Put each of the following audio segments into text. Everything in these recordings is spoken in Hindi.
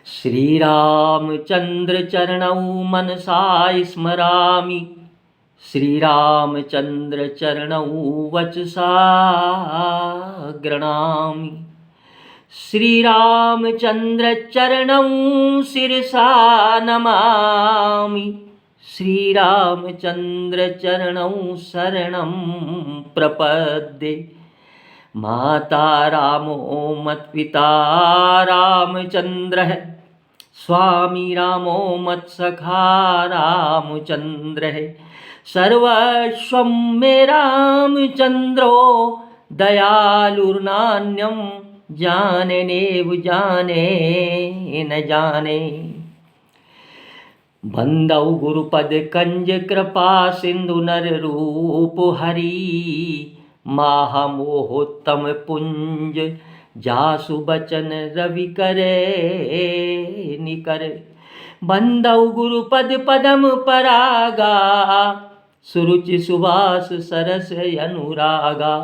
श्रीरामचंद्र चरणौ मनसा स्मरामि, श्रीरामचंद्र चरणौ वचसा गृणामि, श्रीरामचंद्र चरणौ शिरसा नमामि, श्रीरामचंद्र चरणौ शरणं प्रपद्ये। माता रामो मत्पिता रामचंद्रः, स्वामी रामो मत्सखा रामचंद्रः, सर्वस्वं मे रामचंद्रो दयालुर्नान्यं जाने नेव जाने न जाने। बंदौ गुरुपद कंज कृपा सिंधु नर रूप हरि, महामोहोत्तम पुंज जासु बचन रवि करे निकर। बंदौ गुरुपद पदम परागा, सुरुचि सुभाष सरस अनुरागा।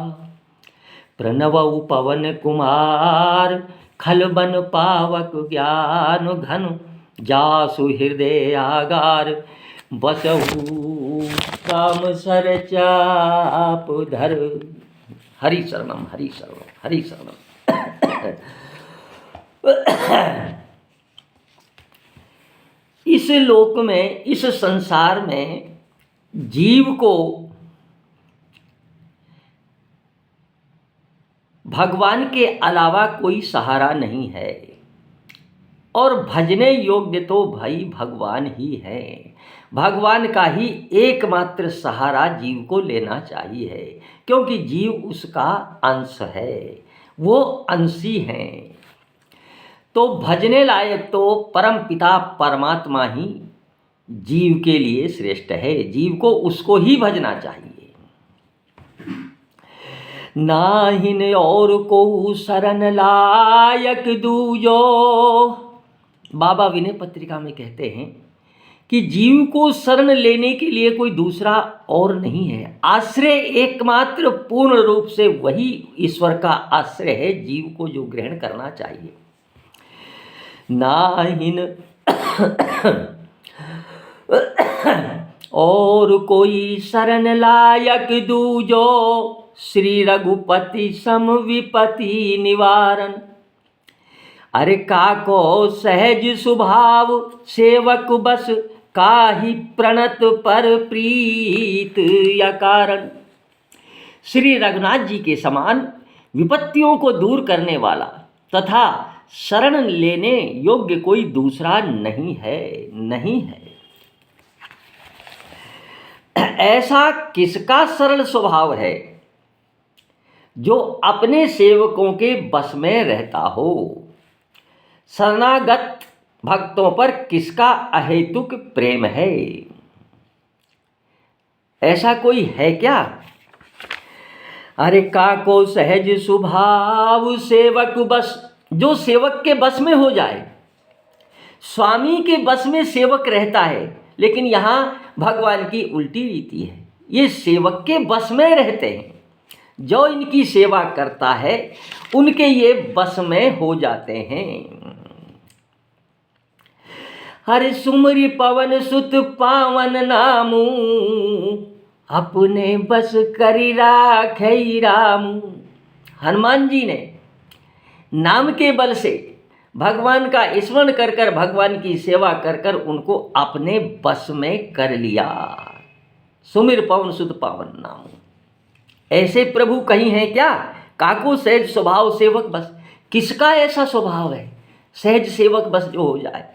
प्रणवौ पवन कुमार, खलबन पावक ज्ञान घन, जासु हृदय आगार, बसहु काम सर चाप धर। हरि शरणम हरि शरणम हरि शरणम। इस लोक में, इस संसार में जीव को भगवान के अलावा कोई सहारा नहीं है, और भजने योग्य तो भाई भगवान ही है। भगवान का ही एकमात्र सहारा जीव को लेना चाहिए, क्योंकि जीव उसका अंश है, वो अंशी हैं। तो भजने लायक तो परम पिता परमात्मा ही जीव के लिए श्रेष्ठ है, जीव को उसको ही भजना चाहिए। नाहिन और को शरण लायक दूजो, बाबा विनय पत्रिका में कहते हैं कि जीव को शरण लेने के लिए कोई दूसरा और नहीं है। आश्रय एकमात्र पूर्ण रूप से वही ईश्वर का आश्रय है, जीव को जो ग्रहण करना चाहिए। नाहिन और कोई शरण लायक दूजो, श्री रघुपति सम विपति निवारण। अरे काको सहज स्वभाव सेवक बस, काहि प्रणत पर प्रीत या कारण। श्री रघुनाथ जी के समान विपत्तियों को दूर करने वाला तथा शरण लेने योग्य कोई दूसरा नहीं है, नहीं है। ऐसा किसका सरल स्वभाव है जो अपने सेवकों के बस में रहता हो? शरणागत भक्तों पर किसका अहेतुक प्रेम है? ऐसा कोई है क्या? अरे काको सहज स्वभाव सेवक बस, जो सेवक के बस में हो जाए। स्वामी के बस में सेवक रहता है, लेकिन यहाँ भगवान की उल्टी रीति है। ये सेवक के बस में रहते हैं, जो इनकी सेवा करता है उनके ये बस में हो जाते हैं। हरि सुमरि पवन सुत पावन नामू, अपने बस करी राखै रामू। हनुमान जी ने नाम के बल से भगवान का स्मरण कर कर, भगवान की सेवा कर कर उनको अपने बस में कर लिया। सुमिर पवन सुत पावन नाम। ऐसे प्रभु कहीं हैं क्या? काको सहज स्वभाव सेवक बस। किसका ऐसा स्वभाव है सहज सेवक बस जो हो जाए?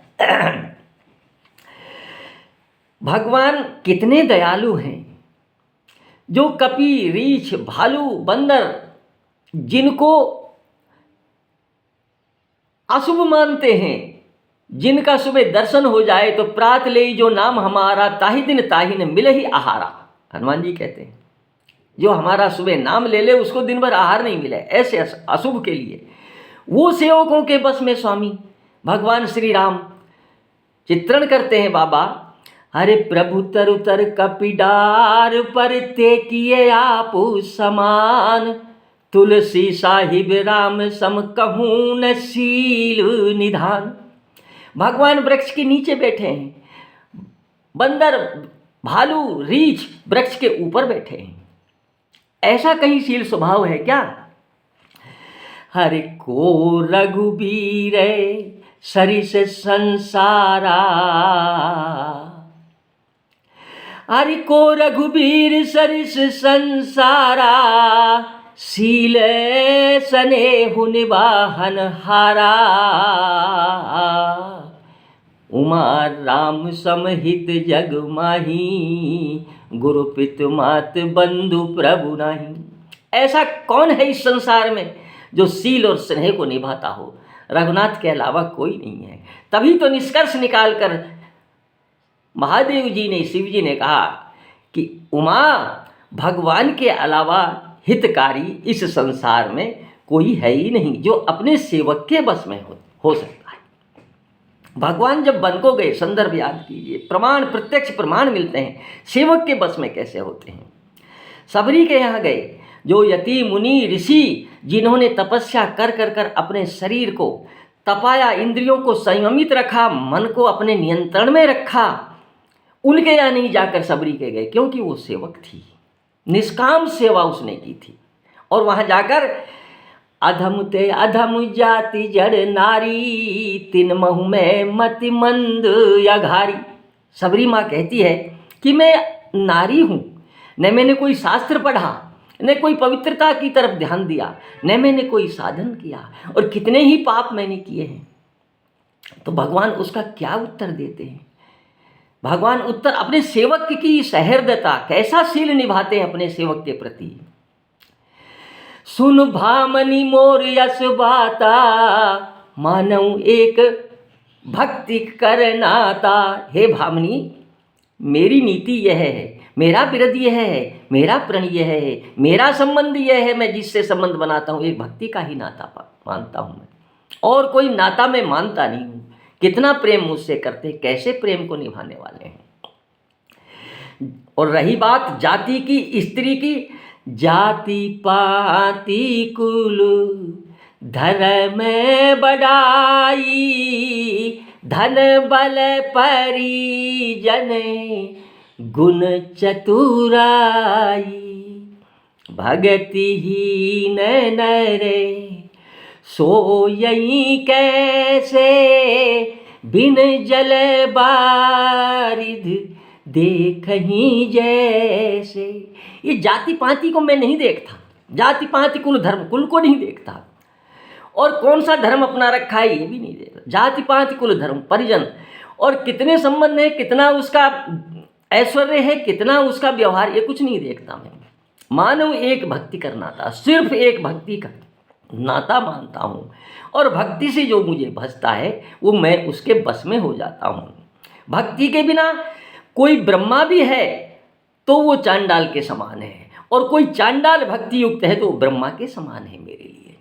भगवान कितने दयालु हैं, जो कपि रीछ भालू बंदर जिनको अशुभ मानते हैं, जिनका सुबह दर्शन हो जाए तो प्रात ले जो नाम हमारा, ताहि दिन ताहि न मिलहि आहारा। हनुमान जी कहते हैं जो हमारा सुबह नाम ले ले उसको दिन भर आहार नहीं मिले। ऐसे अशुभ के लिए वो सेवकों के बस में स्वामी भगवान श्री राम चित्रण करते हैं। बाबा अरे प्रभु तरु तर कपिडार पर ते किए आप समान, तुलसी साहिब राम सम कहूँ न शील निधान। भगवान वृक्ष के नीचे बैठे हैं, बंदर, भालू, रीछ वृक्ष के ऊपर बैठे हैं। ऐसा कहीं शील स्वभाव है क्या? हरि को रघुबीर सरिस संसारा, हरि को रघुबीर सरिस संसारा, शील स्नेहु निवाहन हारा, उमा राम समहित जग माही, गुरु पितु मात बंधु प्रभु नाही। ऐसा कौन है इस संसार में जो शील और स्नेह को निभाता हो? रघुनाथ के अलावा कोई नहीं है। तभी तो निष्कर्ष निकालकर महादेव जी ने, शिव जी ने कहा कि उमा, भगवान के अलावा हितकारी इस संसार में कोई है ही नहीं जो अपने सेवक के बस में हो सकता है। भगवान जब वन को गए, संदर्भ याद कीजिए, प्रमाण, प्रत्यक्ष प्रमाण मिलते हैं, सेवक के बस में कैसे होते हैं। सबरी के यहाँ गए, जो यति मुनि ऋषि जिन्होंने तपस्या कर कर कर अपने शरीर को तपाया, इंद्रियों को संयमित रखा, मन को अपने नियंत्रण में रखा, उनके यहाँ नहीं जाकर सबरी के गए, क्योंकि वो सेवक थी, निष्काम सेवा उसने की थी। और वहाँ जाकर अधम ते अधम जाति जड़ नारी, तिन महु में मति मंद या घारी। सबरी माँ कहती है कि मैं नारी हूँ, न मैंने कोई शास्त्र पढ़ा, न कोई पवित्रता की तरफ ध्यान दिया, न मैंने कोई साधन किया, और कितने ही पाप मैंने किए हैं। तो भगवान उसका क्या उत्तर देते हैं? भगवान उत्तर अपने सेवक की सहृदयता, कैसा शील निभाते हैं अपने सेवक के प्रति। सुन भामनी मोर यश बाता, मानव एक भक्ति करनाता। हे भामनी, मेरी नीति यह है, मेरा विरध यह है, मेरा प्रण यह है, मेरा संबंध यह है, मैं जिससे संबंध बनाता हूँ एक भक्ति का ही नाता मानता हूँ मैं, और कोई नाता मैं मानता नहीं हूँ। कितना प्रेम मुझसे करते, कैसे प्रेम को निभाने वाले हैं। और रही बात जाति की, स्त्री की, जाति पाति कुल धर्म बढ़ाई, धन बल परिजन गुण चतुराई, भगतिहीन नरे सोयई कैसे, बिन जल बारिध देखहीं जैसे। ये जाति पाति को मैं नहीं देखता, जाति पाति कुल धर्म, कुल को नहीं देखता, और कौन सा धर्म अपना रखा है ये भी नहीं देखता। जाति पाति कुल धर्म परिजन, और कितने संबंध है, कितना उसका ऐश्वर्य है, कितना उसका व्यवहार, ये कुछ नहीं देखता मैं। मानव एक भक्ति का नाता, सिर्फ एक भक्ति का नाता मानता हूँ, और भक्ति से जो मुझे भजता है वो मैं उसके बस में हो जाता हूँ। भक्ति के बिना कोई ब्रह्मा भी है तो वो चांडाल के समान है, और कोई चांडाल भक्ति युक्त है तो वो ब्रह्मा के समान है मेरे लिए।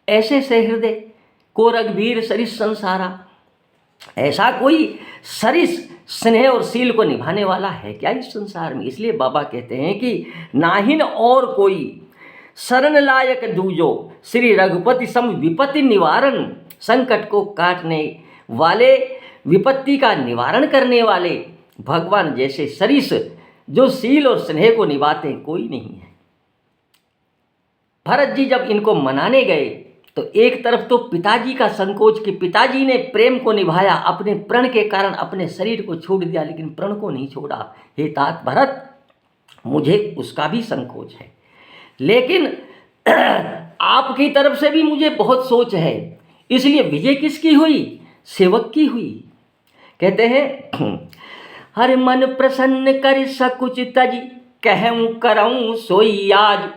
ऐसे सहृदय को रघुबीर सरिस संसारा, ऐसा कोई सरिस स्नेह और शील को निभाने वाला है क्या इस संसार में? इसलिए बाबा कहते हैं कि नाहिन और कोई शरण लायक दूजो, श्री रघुपति सम विपत्ति निवारण। संकट को काटने वाले, विपत्ति का निवारण करने वाले भगवान जैसे सरिस जो शील और स्नेह को निभाते हैं कोई नहीं है। भरत जी जब इनको मनाने गए तो एक तरफ तो पिताजी का संकोच कि पिताजी ने प्रेम को निभाया, अपने प्रण के कारण अपने शरीर को छोड़ दिया, लेकिन प्रण को नहीं छोड़ा। हे तात भरत, मुझे उसका भी संकोच है, लेकिन आपकी तरफ से भी मुझे बहुत सोच है, इसलिए विजय किसकी हुई? सेवक की हुई। कहते हैं हर मन प्रसन्न कर सकुच तज, कहूँ करऊँ सोई आज।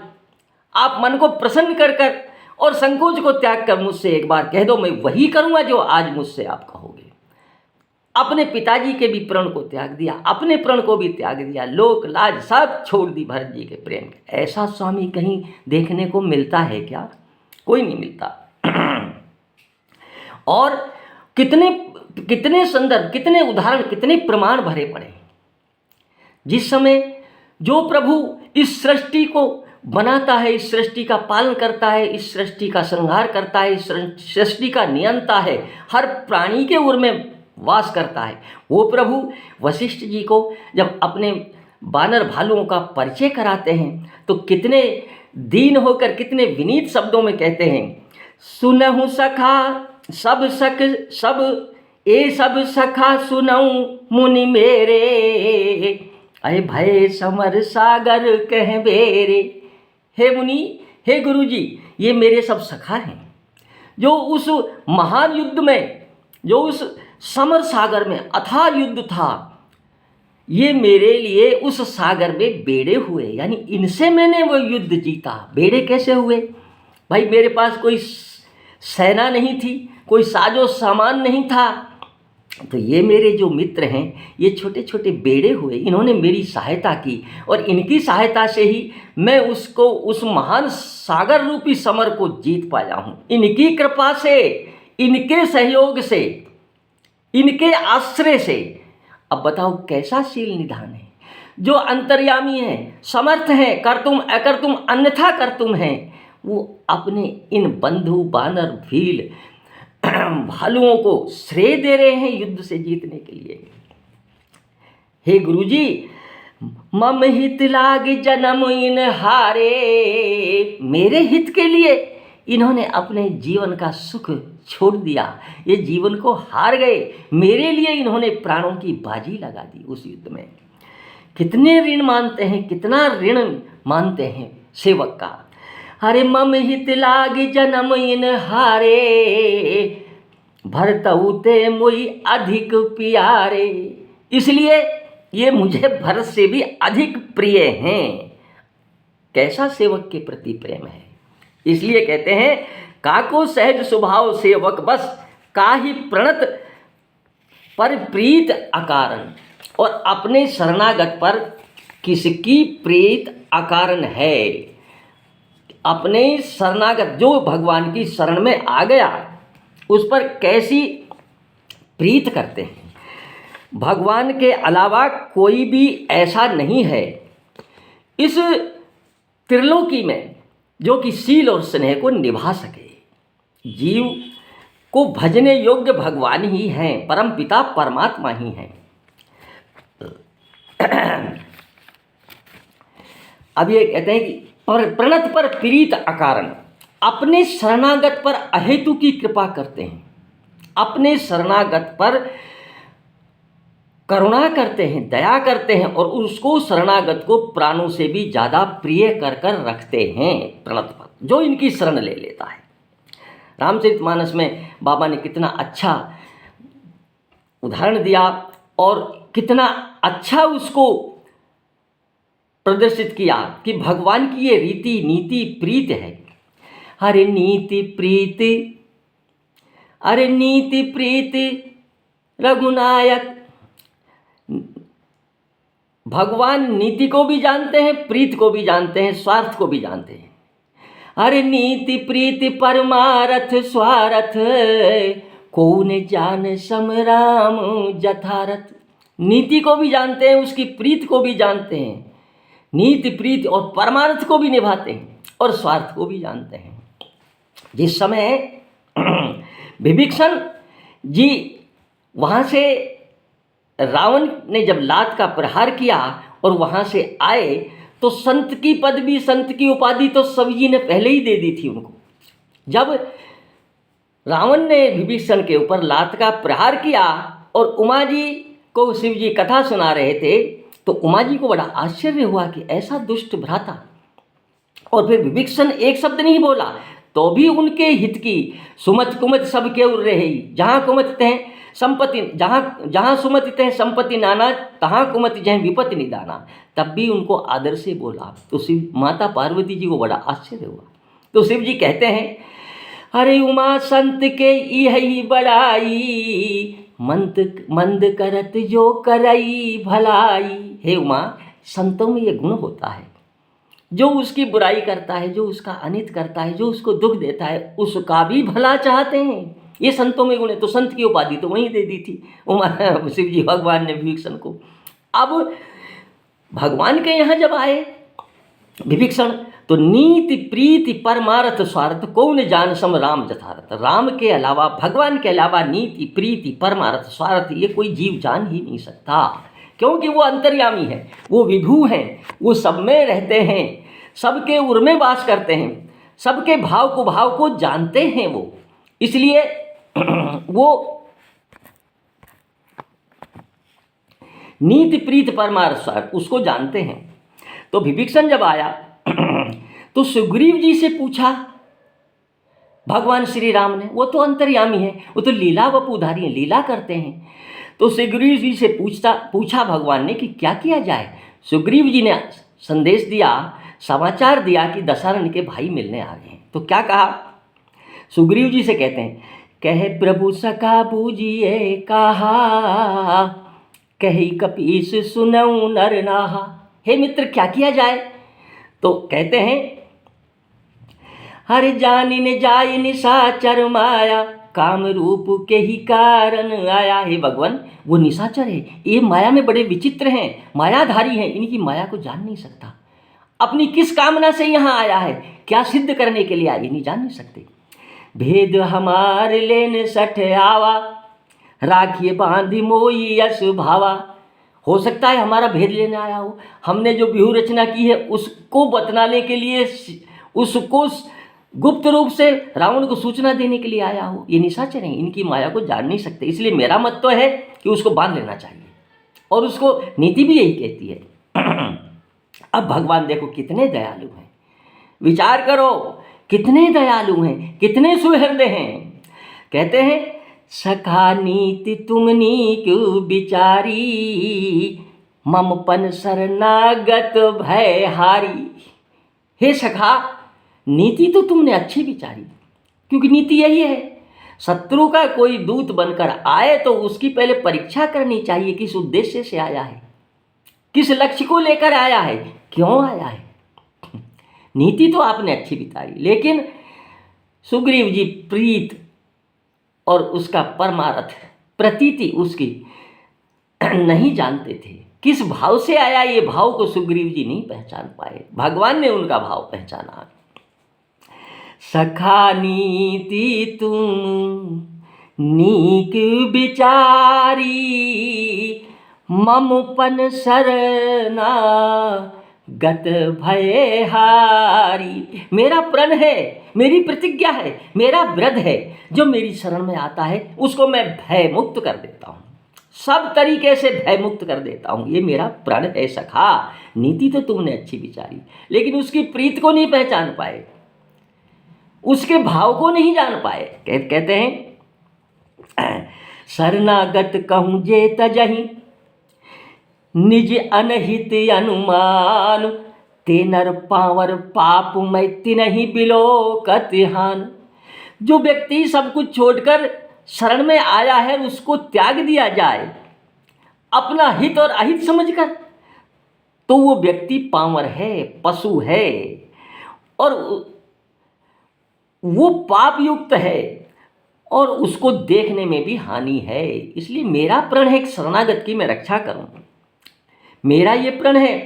आप मन को प्रसन्न कर कर और संकोच को त्याग कर मुझसे एक बार कह दो, मैं वही करूँगा जो आज मुझसे आप कहोगे। अपने पिताजी के भी प्रण को त्याग दिया, अपने प्रण को भी त्याग दिया, लोक लाज सब छोड़ दी भरत जी के प्रेम के। ऐसा स्वामी कहीं देखने को मिलता है क्या? कोई नहीं मिलता। और कितने संदर्भ, कितने उदाहरण, कितने प्रमाण भरे पड़े। जिस समय जो प्रभु इस सृष्टि को बनाता है, इस सृष्टि का पालन करता है, इस सृष्टि का संहार करता है, इस सृष्टि का नियंता है, हर प्राणी के उर में वास करता है। वो प्रभु वशिष्ठ जी को जब अपने वानर भालुओं का परिचय कराते हैं तो कितने दीन होकर, कितने विनीत शब्दों में कहते हैं, सुनहु सखा सब सखा सुनऊं मुनि मेरे, अय भय समर सागर कह बेरे। हे मुनि, हे गुरु जी, ये मेरे सब सखा हैं जो उस महान युद्ध में, जो उस समर सागर में अथाह युद्ध था, ये मेरे लिए उस सागर में बेड़े हुए, यानी इनसे मैंने वो युद्ध जीता। बेड़े कैसे हुए भाई? मेरे पास कोई सेना नहीं थी, कोई साजो सामान नहीं था, तो ये मेरे जो मित्र हैं ये छोटे छोटे बेड़े हुए, इन्होंने मेरी सहायता की और इनकी सहायता से ही मैं उसको, उस महान सागर रूपी समर को जीत पाया हूँ। इनकी कृपा से, इनके सहयोग से, इनके आश्रय से। अब बताओ कैसा शील निधान है, जो अंतर्यामी है, समर्थ है, कर्तुम अकर्तुम अन्यथा कर्तुम है, वो अपने इन बंधु बानर भील भालुओं को श्रेय दे रहे हैं युद्ध से जीतने के लिए। हे गुरुजी, मम हित लाग जन्म इन हारे, मेरे हित के लिए इन्होंने अपने जीवन का सुख छोड़ दिया, ये जीवन को हार गए, मेरे लिए इन्होंने प्राणों की बाजी लगा दी उस युद्ध में। कितने ऋण मानते हैं, कितना ऋण मानते हैं सेवक का। हरे मम हित लाग जन्म इन हारे, भरतऊ ते मुई अधिक प्यारे, इसलिए ये मुझे भरत से भी अधिक प्रिय हैं। कैसा सेवक के प्रति प्रेम है, इसलिए कहते हैं काको सहज स्वभाव सेवक बस, काहि प्रणत पर प्रीत अकारण। और अपने शरणागत पर किसकी प्रीत अकारण है? अपने शरणागत जो भगवान की शरण में आ गया उस पर कैसी प्रीत करते हैं। भगवान के अलावा कोई भी ऐसा नहीं है इस त्रिलोकी में जो कि शील और स्नेह को निभा सके। जीव को भजने योग्य भगवान ही हैं, परम पिता परमात्मा ही हैं। अब ये कहते हैं कि प्रणत पर प्रीत अकारण, अपने शरणागत पर अहेतु की कृपा करते हैं, अपने शरणागत पर करुणा करते हैं, दया करते हैं और उसको शरणागत को प्राणों से भी ज़्यादा प्रिय कर कर रखते हैं। प्रणत पर जो इनकी शरण ले लेता है। रामचरितमानस में बाबा ने कितना अच्छा उदाहरण दिया और कितना अच्छा उसको प्रदर्शित किया कि भगवान की ये रीति नीति प्रीत है। अरे नीति प्रीति, अरे नीति प्रीति रघुनायक। भगवान नीति को भी जानते हैं, प्रीत को भी जानते हैं, स्वार्थ को भी जानते हैं। अरे नीति प्रीति परमारथ स्वार्थ, कौन जान सम राम जथारथ। नीति को भी जानते हैं, उसकी प्रीत को भी जानते हैं, नीति प्रीति और परमार्थ को भी निभाते हैं और स्वार्थ को भी जानते हैं। जिस समय विभीषण जी वहाँ से, रावण ने जब लात का प्रहार किया और वहाँ से आए तो संत की पदवी, संत की उपाधि तो सभी जी ने पहले ही दे दी थी उनको। जब रावण ने विभीषण के ऊपर लात का प्रहार किया और उमा जी को शिव जी कथा सुना रहे थे तो उमा जी को बड़ा आश्चर्य हुआ कि ऐसा दुष्ट भ्राता। और फिर विभीषण एक शब्द नहीं बोला तो भी उनके हित की सुमति कुमति सब के उर रहे। जहाँ कुमति तह संपत्ति, जहाँ सुमति तह संपत्ति नाना, तहाँ कुमति जहाँ विपत्ति निदाना। तब भी उनको आदर से बोला तो शिव माता पार्वती जी को बड़ा आश्चर्य हुआ। तो शिव जी कहते हैं, अरे उमा संत के यही बड़ाई, मंद करत जो करई भलाई। हे उमा, संतों में ये गुण होता है, जो उसकी बुराई करता है, जो उसका अनित करता है, जो उसको दुख देता है, उसका भी भला चाहते हैं। ये संतों में गुण है। तो संत की उपाधि तो वहीं दे दी थी उमा शिव जी भगवान ने विभीषण को। अब भगवान के यहाँ जब आए विभीषण तो नीति प्रीति परमार्थ स्वार्थ कौन जान सम राम जथारथ। राम के अलावा, भगवान के अलावा नीति प्रीति परमार्थ स्वार्थ ये कोई जीव जान ही नहीं सकता, क्योंकि वो अंतर्यामी है, वो विभू हैं, वो सब में रहते हैं, सबके उर में वास करते हैं, सबके भाव को जानते हैं वो, इसलिए वो नीति प्रीति परमार्थ स्वार्थ उसको जानते हैं। तो विभीषण जब आया तो सुग्रीव जी से पूछा भगवान श्री राम ने, वो तो अंतर्यामी है, वो तो लीला वपुधारी हैं, लीला करते हैं। तो सुग्रीव जी से पूछा भगवान ने कि क्या किया जाए। सुग्रीव जी ने संदेश दिया, समाचार दिया कि दशरथ के भाई मिलने आ रहे हैं। तो क्या कहा, सुग्रीव जी से कहते हैं, कहे प्रभु सखा बूझिए कहा, कही कपीस सुनऊ नर नाहा। हे मित्र क्या किया जाए। तो कहते हैं, हर जानी ने जाय निशाचर माया, काम रूप के ही कारण आया। हे भगवान वो निशाचर है, ये माया में बड़े विचित्र हैं, मायाधारी हैं, इनकी माया को जान नहीं सकता। अपनी किस कामना से यहाँ आया है, क्या सिद्ध करने के लिए आया, ये नहीं जान नहीं सकते। भेद हमार लेन सठ आवा, राखिए बांधी मोई यश भावा। हो सकता है हमारा भेद लेने आया हो, हमने जो व्यूह रचना की है उसको बतलाने के लिए, उसको गुप्त रूप से रावण को सूचना देने के लिए आया हो। ये निशाचर हैं, इनकी माया को जान नहीं सकते, इसलिए मेरा मत तो है कि उसको बांध लेना चाहिए, और उसको नीति भी यही कहती है। अब भगवान देखो कितने दयालु हैं, विचार करो कितने दयालु हैं, कितने सुहृदय हैं। कहते हैं, सखा नीति तुमनी क्यों बिचारी, ममपन शरणागत भय हारी। हे सखा नीति तो तुमने अच्छी विचारी, क्योंकि नीति यही है, शत्रु का कोई दूत बनकर आए तो उसकी पहले परीक्षा करनी चाहिए, किस उद्देश्य से आया है, किस लक्ष्य को लेकर आया है, क्यों आया है। नीति तो आपने अच्छी बिताई, लेकिन सुग्रीव जी प्रीत और उसका परमार्थ प्रतीति उसकी नहीं जानते थे, किस भाव से आया, ये भाव को सुग्रीव जी नहीं पहचान पाए, भगवान ने उनका भाव पहचाना। सखा नीति तुम नीक बिचारी, ममपन शरणा गत भय हारी। मेरा प्रण है, मेरी प्रतिज्ञा है, मेरा व्रत है, जो मेरी शरण में आता है उसको मैं भय मुक्त कर देता हूँ, सब तरीके से भय मुक्त कर देता हूँ, ये मेरा प्रण है। सखा नीति तो तुमने अच्छी विचारी, लेकिन उसकी प्रीत को नहीं पहचान पाए, उसके भाव को नहीं जान पाए। कहते हैं, शरणागत कहूँ जे तजहि, निज अनहित अनुमान, ते नर पावर पाप मैं तिनहि बिलोकत हान। जो व्यक्ति सब कुछ छोड़कर शरण में आया है उसको त्याग दिया जाए अपना हित और अहित समझकर, तो वो व्यक्ति पावर है, पशु है, और वो पाप युक्त है, और उसको देखने में भी हानि है। इसलिए मेरा प्रण है कि शरणागत की मैं रक्षा करूं, मेरा ये प्रण है।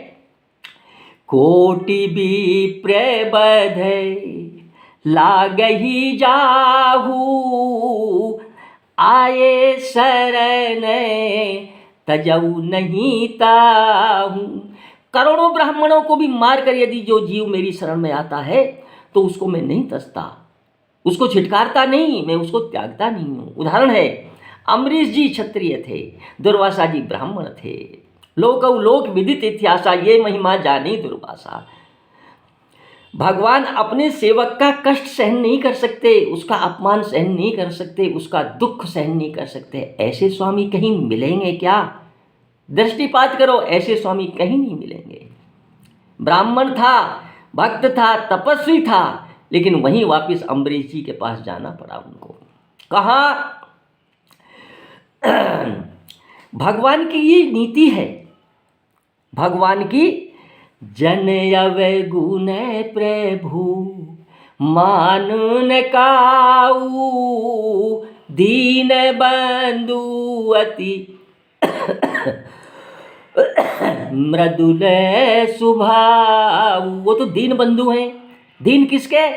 कोटि भी प्रबध लागहि जाहू, आए शरण तजऊ नहीं ताहू। करोड़ों ब्राह्मणों को भी मारकर यदि जो जीव मेरी शरण में आता है तो उसको मैं नहीं तसता, उसको छिटकारता नहीं, मैं उसको त्यागता नहीं हूँ। उदाहरण है, अम्बरीश जी क्षत्रिय थे, दुर्वासा जी ब्राह्मण थे, लोकौ लोक विदित इतिहासा, ये महिमा जानी दुर्वासा। भगवान अपने सेवक का कष्ट सहन नहीं कर सकते, उसका अपमान सहन नहीं कर सकते, उसका दुख सहन नहीं कर सकते। ऐसे स्वामी कहीं मिलेंगे क्या? दृष्टिपात करो, ऐसे स्वामी कहीं नहीं मिलेंगे। ब्राह्मण था, भक्त था, तपस्वी था, लेकिन वहीं वापस अम्बरीश जी के पास जाना पड़ा उनको। कहा भगवान की ये नीति है, भगवान की जन अवै गुण प्रभु मान न काऊ, दीन बंधु अति मृदुल स्वभाव। वो तो दीन बंधु हैं, दीन किसके?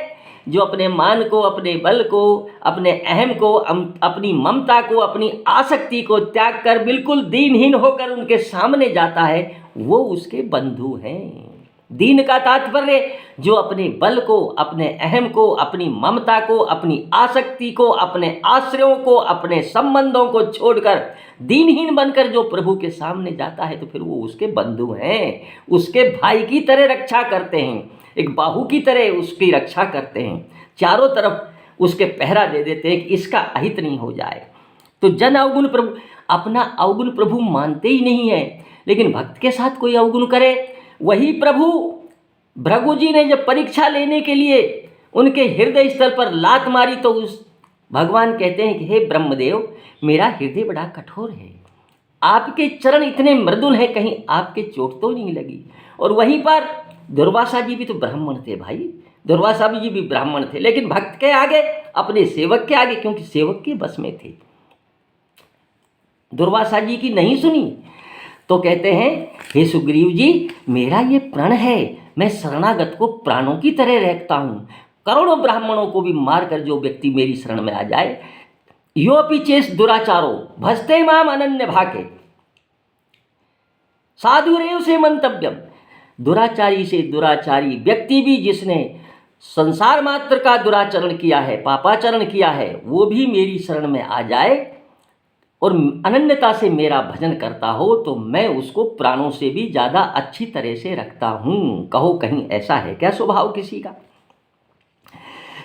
जो अपने मान को, अपने बल को, अपने अहम को, अपनी ममता को, अपनी आसक्ति को त्याग कर बिल्कुल दीनहीन होकर उनके सामने जाता है, वो उसके बंधु हैं। दीन का तात्पर्य जो अपने बल को, अपने अहम को, अपनी ममता को, अपनी आसक्ति को, अपने आश्रयों को, अपने संबंधों को छोड़कर दीनहीन बनकर जो प्रभु के सामने जाता है, तो फिर वो उसके बंधु हैं, उसके भाई की तरह रक्षा करते हैं, एक बाहु की तरह उसकी रक्षा करते हैं, चारों तरफ उसके पहरा दे देते हैं कि इसका अहित नहीं हो जाए। तो जन अवगुण प्रभु, अपना अवगुण प्रभु मानते ही नहीं है, लेकिन भक्त के साथ कोई अवगुण करे, वही प्रभु भृगु जी ने जब परीक्षा लेने के लिए उनके हृदय स्थल पर लात मारी, तो उस भगवान कहते हैं कि हे ब्रह्मदेव, मेरा हृदय बड़ा कठोर है, आपके चरण इतने मृदुल हैं, कहीं आपके चोट तो नहीं लगी। और वहीं पर दुर्वासा जी भी तो ब्राह्मण थे भाई, दुर्वासा जी भी ब्राह्मण थे, लेकिन भक्त के आगे, अपने सेवक के आगे, क्योंकि सेवक के बस में थे, दुर्वासा जी की नहीं सुनी। तो कहते हैं हे सुग्रीव जी, मेरा ये प्रण है, मैं शरणागत को प्राणों की तरह रखता हूँ, करोड़ों ब्राह्मणों को भी मारकर जो व्यक्ति मेरी शरण में आ जाए, योपि चेस दुराचारो भस्ते माम अनन्य भाके साधुरेव से मंतव्यम। दुराचारी से दुराचारी व्यक्ति भी, जिसने संसार मात्र का दुराचरण किया है, पापाचरण किया है, वो भी मेरी शरण में आ जाए और अनन्यता से मेरा भजन करता हो, तो मैं उसको प्राणों से भी ज़्यादा अच्छी तरह से रखता हूँ। कहो कहीं ऐसा है क्या स्वभाव किसी का?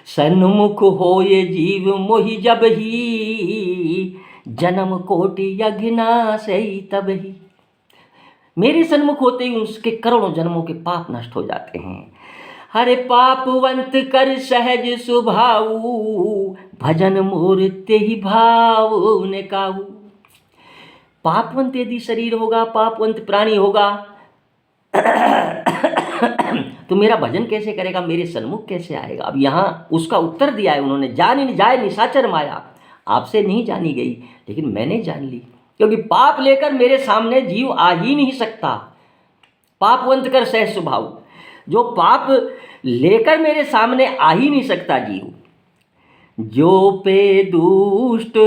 सन्मुख हो ये जीव मोहि जब ही, जन्म कोटि यज्ञ नासई तब ही। मेरे सन्मुख होते ही उसके करोड़ों जन्मों के पाप नष्ट हो जाते हैं। हरे पापवंत कर सहज स्वभाव, भजन मूर्ति ही भाव ने काऊ। पापवंत यदि शरीर होगा, पापवंत प्राणी होगा, तो मेरा भजन कैसे करेगा, मेरे सन्मुख कैसे आएगा? अब यहाँ उसका उत्तर दिया है उन्होंने, जान जाए निशाचर माया, आपसे नहीं जानी गई लेकिन मैंने जान ली, क्योंकि पाप लेकर मेरे सामने जीव आ ही नहीं सकता। पापवंत कर सहज स्वभाव, जो पाप लेकर मेरे सामने आ ही नहीं सकता जीव। जो पे दुष्ट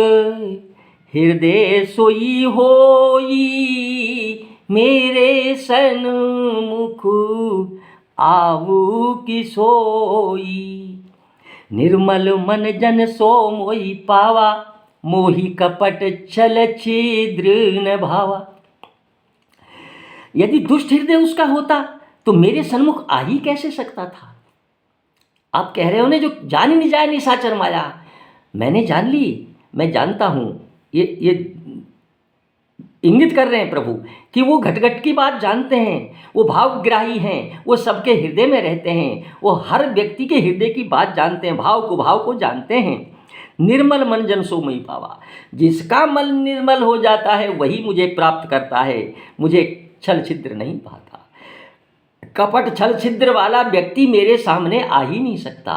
हृदय सोई होई, मेरे सन्मुख आवू की सोई। निर्मल मन जन सो मोहि पावा, मोहि कपट छल छिद्र न भावा। यदि दुष्ट हृदय उसका होता तो मेरे सन्मुख आ ही कैसे सकता था? आप कह रहे हो ना, जो जान ही नहीं जाए निशाचर माया, मैंने जान ली, मैं जानता हूँ। ये इंगित कर रहे हैं प्रभु कि वो घट घट की बात जानते हैं, वो भावग्राही हैं, वो सबके हृदय में रहते हैं, वो हर व्यक्ति के हृदय की बात जानते हैं, भाव को जानते हैं। निर्मल मन जन सो मई पावा, जिसका मन निर्मल हो जाता है वही मुझे प्राप्त करता है, मुझे छल छिद्र नहीं पाता। कपट छल छिद्र वाला व्यक्ति मेरे सामने आ ही नहीं सकता।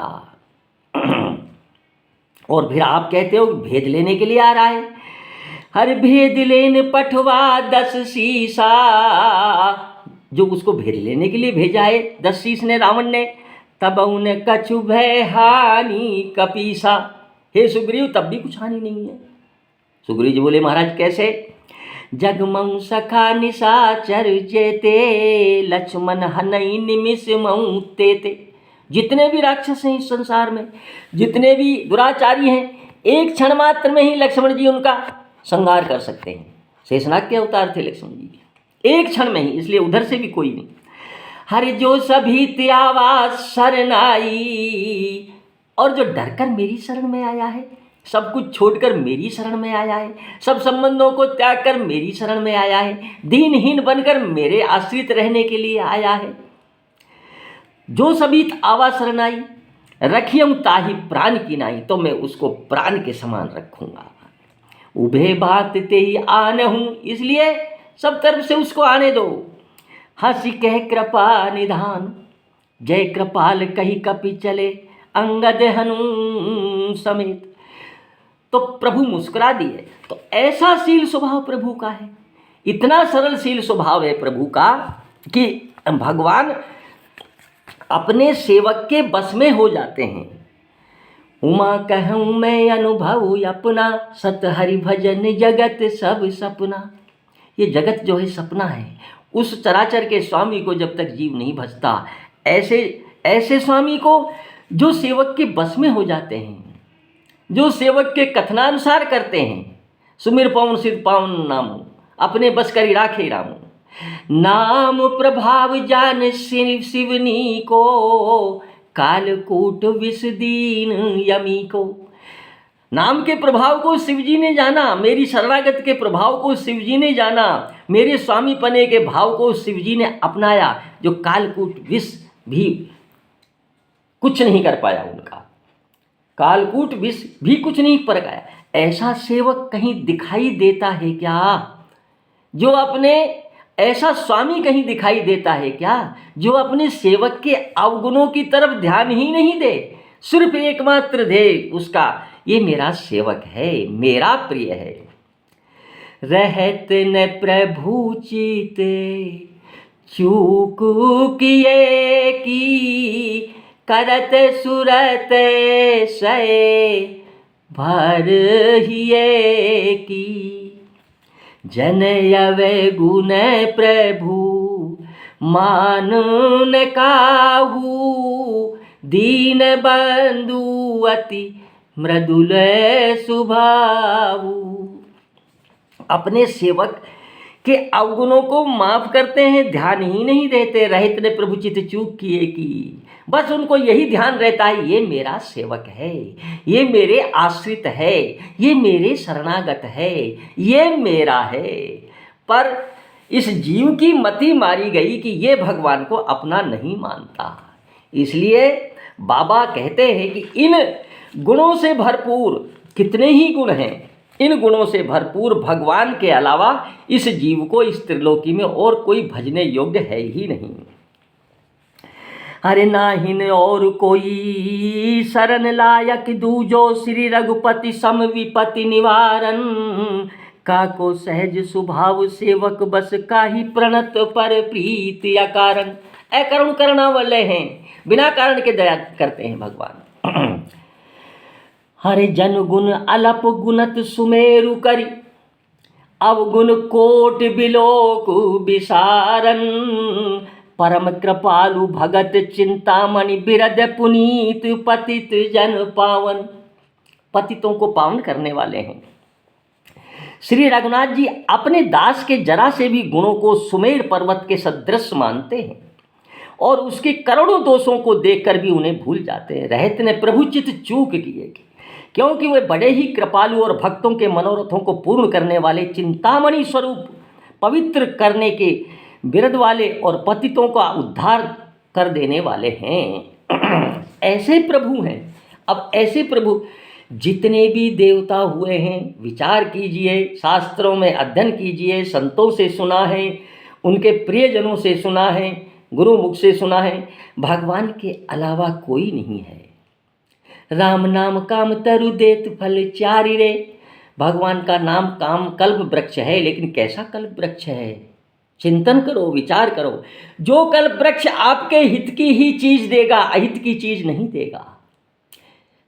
और फिर आप कहते हो भेद लेने के लिए आ रहा है। हर भेद लेन पठवा 10 शीशा, जो उसको भेद लेने के लिए भेजा है 10 शीश ने, रावण ने, तब उन कछु भय हानि कपीसा। हे सुग्रीव, तब भी कुछ हानि नहीं है। सुग्रीव जी बोले महाराज कैसे? जगमऊ सखा निशाचर जेते, लक्ष्मण हनई निमिष मऊ तेते। जितने भी राक्षस हैं इस संसार में, जितने भी दुराचारी हैं, एक क्षण मात्र में ही लक्ष्मण जी उनका संहार कर सकते हैं। शेषनाग के अवतार थे लक्ष्मण जी, एक क्षण में ही, इसलिए उधर से भी कोई नहीं। हरि जो सभी त्यावा शरणाई, और जो डरकर मेरी शरण में आया है, सब कुछ छोड़कर मेरी शरण में आया है, सब संबंधों को त्याग कर मेरी शरण में आया है, दीनहीन बनकर मेरे आश्रित रहने के लिए आया है। जो सभी आवा शरणाई, रखियम ताहि प्राण की नाई, तो मैं उसको प्राण के समान रखूंगा। उभे बात ते ही आन हूँ, इसलिए सब तरफ से उसको आने दो। हंसी कह कृपा निधान, जय कृपाल कही कपि चले, अंगद हनु समेत। तो प्रभु मुस्कुरा दिए। तो ऐसा शील स्वभाव प्रभु का है, इतना सरल शील स्वभाव है प्रभु का कि भगवान अपने सेवक के बस में हो जाते हैं। उमा कहूँ मैं अनुभव अपना, सत हरि भजन जगत सब सपना। ये जगत जो है सपना है। उस चराचर के स्वामी को जब तक जीव नहीं भजता, ऐसे ऐसे स्वामी को जो सेवक के बस में हो जाते हैं, जो सेवक के कथनानुसार करते हैं, सुमिर पवन सिद्ध पावन नामो, अपने बस करी राखे रामो। नाम प्रभाव जान शिवनी को, कालकूट विष दीन यमी को। नाम के प्रभाव को शिवजी ने जाना, मेरी शरणागत के प्रभाव को शिवजी ने जाना, मेरे स्वामी पने के भाव को शिवजी ने अपनाया, जो कालकूट विष भी कुछ नहीं कर पाया उनका, कालकूट विष भी कुछ नहीं पर पाया। ऐसा सेवक कहीं दिखाई देता है क्या? जो अपने ऐसा स्वामी कहीं दिखाई देता है क्या, जो अपने सेवक के अवगुणों की तरफ ध्यान ही नहीं दे, सिर्फ एकमात्र ध्येय उसका, ये मेरा सेवक है, मेरा प्रिय है। रहत न प्रभु चिते चूक किए की, करत सुरत सय भर हिए की। जन यवे गुण प्रभु मान न काहू, दीन बंधु अति मृदुल स्वभावु। अपने सेवक के अवगुणों को माफ करते हैं, ध्यान ही नहीं देते। रहित ने प्रभु चित चूक किए की, बस उनको यही ध्यान रहता है, ये मेरा सेवक है, ये मेरे आश्रित है, ये मेरे शरणागत है, ये मेरा है। पर इस जीव की मति मारी गई कि ये भगवान को अपना नहीं मानता। इसलिए बाबा कहते हैं कि इन गुणों से भरपूर, कितने ही गुण हैं, इन गुणों से भरपूर भगवान के अलावा इस जीव को इस त्रिलोकी में और कोई भजने योग्य है ही नहीं। अरे नाहिन और कोई शरण लायक दूजो, श्री रघुपति सम विपति निवारण। काको सहज स्वभाव सेवक बस, काही प्रणत पर प्रीति अकारण। अकरुण करना वाले हैं, बिना कारण के दया करते हैं भगवान। हरे जन गुण अलप गुणत सुमेरु करी, अवगुण कोट बिलोक विसारन। परम कृपालु भगत चिंतामणि, बिरद पुनीत पतित जन पावन। पतितों को पावन करने वाले हैं श्री रघुनाथ जी। अपने दास के जरा से भी गुणों को सुमेर पर्वत के सदृश मानते हैं और उसके करोड़ों दोषों को देखकर भी उन्हें भूल जाते हैं। रहत ने प्रभु चित चूक किए, क्योंकि वे बड़े ही कृपालु और भक्तों के मनोरथों को पूर्ण करने वाले, चिंतामणि स्वरूप, पवित्र करने के बिरद वाले और पतितों का उद्धार कर देने वाले हैं। ऐसे प्रभु हैं। अब ऐसे प्रभु जितने भी देवता हुए हैं, विचार कीजिए, शास्त्रों में अध्ययन कीजिए, संतों से सुना है, उनके प्रियजनों से सुना है, गुरु मुख से सुना है, भगवान के अलावा कोई नहीं है। राम नाम काम तरु देत फल चारि रे। भगवान का नाम काम कल्प वृक्ष है, लेकिन कैसा कल्प वृक्ष है? चिंतन करो, विचार करो। जो कल्प वृक्ष आपके हित की ही चीज देगा, अहित की चीज नहीं देगा।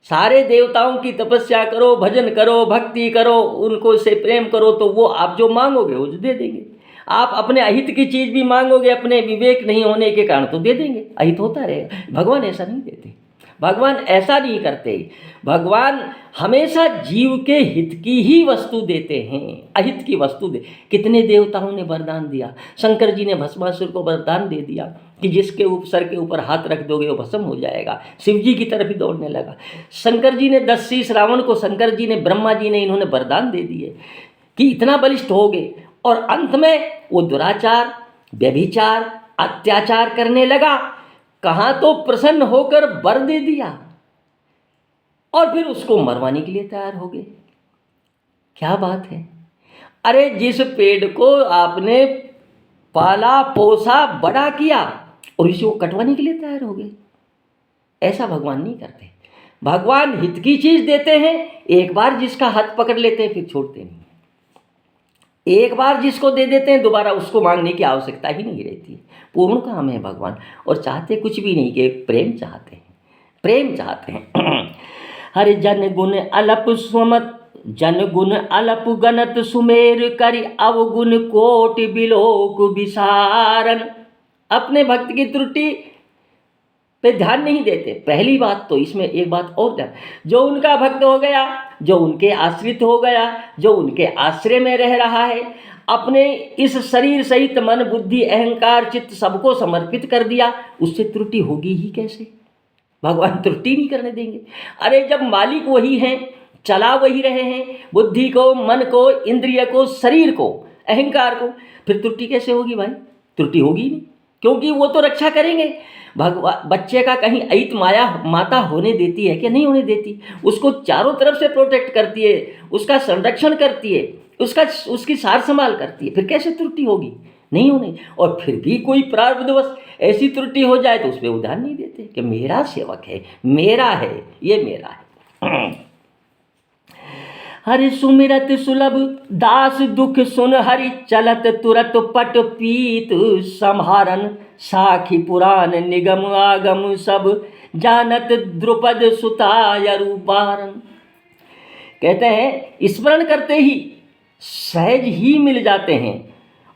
सारे देवताओं की तपस्या करो, भजन करो, भक्ति करो, उनको से प्रेम करो, तो वो आप जो मांगोगे वो दे देंगे। आप अपने अहित की चीज भी मांगोगे, अपने विवेक नहीं होने के कारण, तो दे देंगे, अहित होता रहेगा। भगवान ऐसा नहीं देते, भगवान ऐसा नहीं करते। भगवान हमेशा जीव के हित की ही वस्तु देते हैं, अहित की वस्तु दे। कितने देवताओं ने वरदान दिया। शंकर जी ने भस्मासुर को वरदान दे दिया कि जिसके सर के ऊपर हाथ रख दोगे वो भस्म हो जाएगा। शिव जी की तरफ ही दौड़ने लगा। शंकर जी ने 10 शीश रावण को, शंकर जी ने, ब्रह्मा जी ने, इन्होंने वरदान दे दिए कि इतना बलिष्ठ होगे। और अंत में वो दुराचार, व्यभिचार, अत्याचार करने लगा। कहाँ तो प्रसन्न होकर वर दे दिया और फिर उसको मरवाने के लिए तैयार हो गए। क्या बात है! अरे जिस पेड़ को आपने पाला पोसा बड़ा किया और इसे वो कटवाने के लिए तैयार हो गए। ऐसा भगवान नहीं करते। भगवान हित की चीज देते हैं, एक बार जिसका हाथ पकड़ लेते हैं फिर छोड़ते नहीं। एक बार जिसको दे देते हैं दोबारा उसको मांगने की आवश्यकता ही नहीं रहती है। पूर्ण काम है भगवान, और चाहते कुछ भी नहीं कि प्रेम चाहते हैं, प्रेम चाहते हैं। हरि जन गुण अलप स्वमत, जन गुण अलप गणत सुमेर करि अवगुण कोट बिलोक विसारन। अपने भक्त की त्रुटि पे ध्यान नहीं देते। पहली बात तो इसमें एक बात और ध्यान, जो उनका भक्त हो गया, जो उनके आश्रित हो गया, जो उनके आश्रय में रह रहा है, अपने इस शरीर सहित मन बुद्धि अहंकार चित्त सबको समर्पित कर दिया, उससे त्रुटि होगी ही कैसे? भगवान त्रुटि नहीं करने देंगे। अरे जब मालिक वही हैं, चला वही रहे हैं, बुद्धि को, मन को, इंद्रिय को, शरीर को, अहंकार को, फिर त्रुटि कैसे होगी भाई? त्रुटि होगी नहीं, क्योंकि वो तो रक्षा करेंगे। भगवान बच्चे का कहीं अहित माया माता होने देती है कि नहीं होने देती? उसको चारों तरफ से प्रोटेक्ट करती है, उसका संरक्षण करती है, उसकी सार संभाल करती है, फिर कैसे त्रुटि होगी? नहीं होनी। और फिर भी कोई प्रारब्धवश ऐसी त्रुटि हो जाए तो उस पर उधार नहीं देते कि मेरा सेवक है, मेरा है, ये मेरा है। हरि सुमिरत सुलभ दास दुख सुन, हरि चलत तुरत पट पीत संहारन, साखी पुराण निगम आगम सब जानत द्रुपद सुताय रूपारन। कहते हैं स्मरण करते ही सहज ही मिल जाते हैं,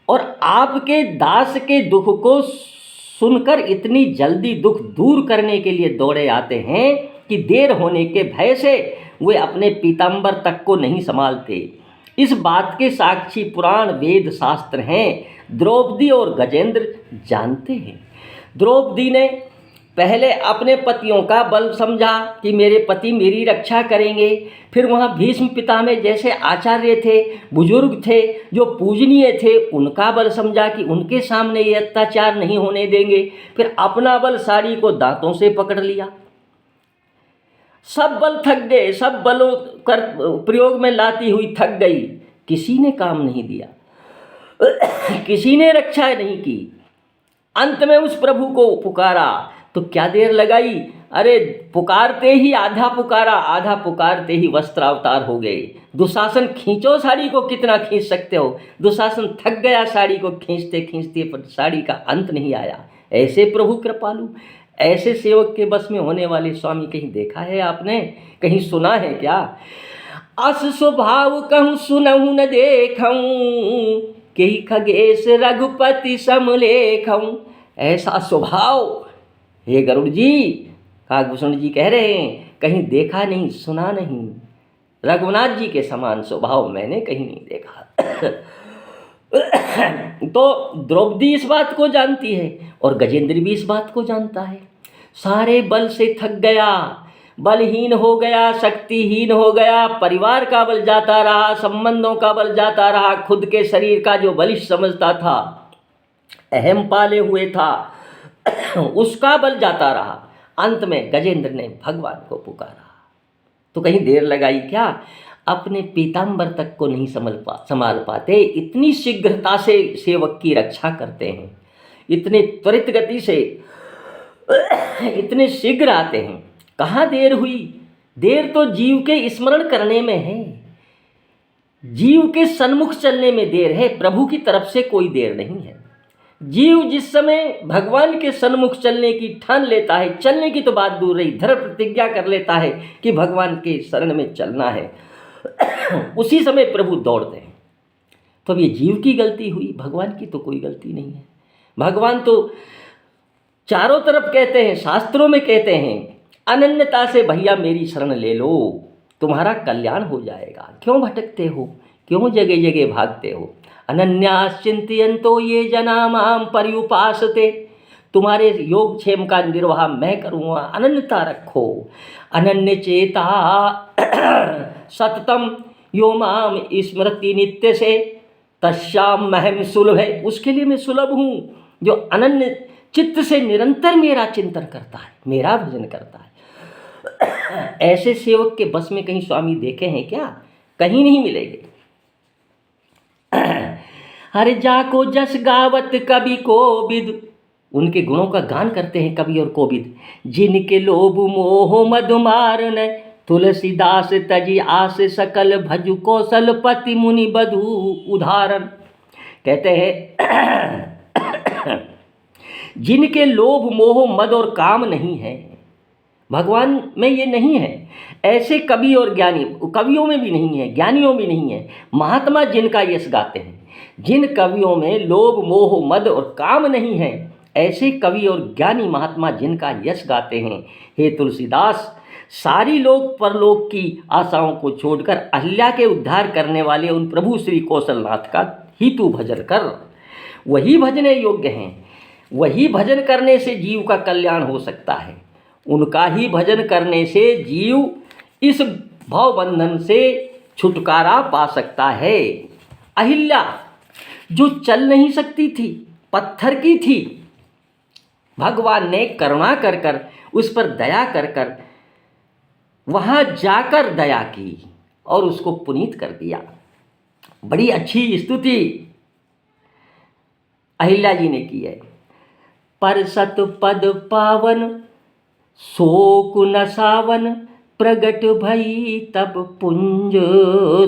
और आपके दास के दुख को सुनकर इतनी जल्दी दुख दूर करने के लिए दौड़े आते हैं कि देर होने के भय से वे अपने पीताम्बर तक को नहीं संभालते। इस बात के साक्षी पुराण वेद शास्त्र हैं, द्रौपदी और गजेंद्र जानते हैं। द्रौपदी ने पहले अपने पतियों का बल समझा कि मेरे पति मेरी रक्षा करेंगे, फिर वहाँ भीष्म पितामह जैसे आचार्य थे, बुजुर्ग थे, जो पूजनीय थे, उनका बल समझा कि उनके सामने ये अत्याचार नहीं होने देंगे, फिर अपना बल साड़ी को दांतों से पकड़ लिया। सब बल थक गए, सब बलों कर प्रयोग में लाती हुई थक गई, किसी ने काम नहीं दिया, किसी ने रक्षा नहीं की। अंत में उस प्रभु को पुकारा तो क्या देर लगाई? अरे पुकारते ही आधा पुकारा, आधा पुकारते ही वस्त्रावतार हो गए। दुशासन खींचो साड़ी को, कितना खींच सकते हो? दुशासन थक गया साड़ी को खींचते खींचते, पर साड़ी का अंत नहीं आया। ऐसे प्रभु कृपालु, ऐसे सेवक के बस में होने वाले स्वामी कहीं देखा है आपने? कहीं सुना है क्या? अस स्वभाव कहूँ सुनहु न देखूं, कि खगेश रघुपति समलेखूं। ऐसा स्वभाव हे गरुड़ जी, काकभूषण जी कह रहे हैं, कहीं देखा नहीं, सुना नहीं। रघुनाथ जी के समान स्वभाव मैंने कहीं नहीं देखा। तो द्रौपदी इस बात को जानती है और गजेंद्र भी इस बात को जानता है। सारे बल से थक गया, बलहीन हो गया, शक्तिहीन हो गया, परिवार का बल जाता रहा, संबंधों का बल जाता रहा, खुद के शरीर का जो बलिष्ठ समझता था, अहम पाले हुए था, उसका बल जाता रहा। अंत में गजेंद्र ने भगवान को पुकारा तो कहीं देर लगाई क्या? अपने पीताम्बर तक को नहीं संभाल पाते, इतनी शीघ्रता से सेवक की रक्षा करते हैं, इतने त्वरित गति से, इतने शीघ्र आते हैं। कहाँ देर हुई? देर तो जीव के स्मरण करने में है, जीव के सन्मुख चलने में देर है, प्रभु की तरफ से कोई देर नहीं है। जीव जिस समय भगवान के सन्मुख चलने की ठान लेता है, चलने की तो बात दूर रही, दृढ़ प्रतिज्ञा कर लेता है कि भगवान के शरण में चलना है, उसी समय प्रभु दौड़ते हैं। तो अब ये जीव की गलती हुई, भगवान की तो कोई गलती नहीं है। भगवान तो चारों तरफ कहते हैं, शास्त्रों में कहते हैं, अनन्यता से भैया मेरी शरण ले लो, तुम्हारा कल्याण हो जाएगा। क्यों भटकते हो? क्यों जगह जगह भागते हो? अनन्याश्चिन्तयन्तो ये जना माम पर्युपासते, तुम्हारे योग क्षेम का निर्वाह मैं करूँगा, अनन्यता रखो। अनन्य चेता सततम यो माम स्मृति नित्य से, तस्याम महम सुलभ है, उसके लिए मैं सुलभ हूँ। जो अनन्य चित्त से निरंतर मेरा चिंतन करता है, मेरा भजन करता है, ऐसे सेवक के बस में कहीं स्वामी देखे हैं क्या? कहीं नहीं मिलेंगे। हर जाको जस गावत कवि कोविद, उनके गुणों का गान करते हैं कवि और कोविद। जिनके लोभ मोह मद मारन, तुलसीदास तजी आस सकल भजु कौशलपति मुनि बधु उदाहरण। कहते हैं जिनके लोभ मोह मद और काम नहीं है, भगवान में ये नहीं है, ऐसे कवि और ज्ञानी, कवियों में भी नहीं है, ज्ञानियों में नहीं है, महात्मा जिनका यश गाते हैं। जिन कवियों में लोभ मोह मद और काम नहीं है, ऐसे कवि और ज्ञानी महात्मा जिनका यश गाते हैं। हे तुलसीदास, सारी लोक परलोक की आशाओं को छोड़कर अहिल्या के उद्धार करने वाले उन प्रभु श्री कौशलनाथ का ही तू भजन कर। वही भजने योग्य हैं, वही भजन करने से जीव का कल्याण हो सकता है। उनका ही भजन करने से जीव इस भव बंधन से छुटकारा पा सकता है। अहिल्या जो चल नहीं सकती थी, पत्थर की थी, भगवान ने करुणा कर कर उस पर दया कर कर वहाँ जाकर दया की और उसको पुनीत कर दिया। बड़ी अच्छी स्तुति अहिल्या जी ने की है। पर सत पद पावन शोक नसावन, प्रगट भई तब पुंज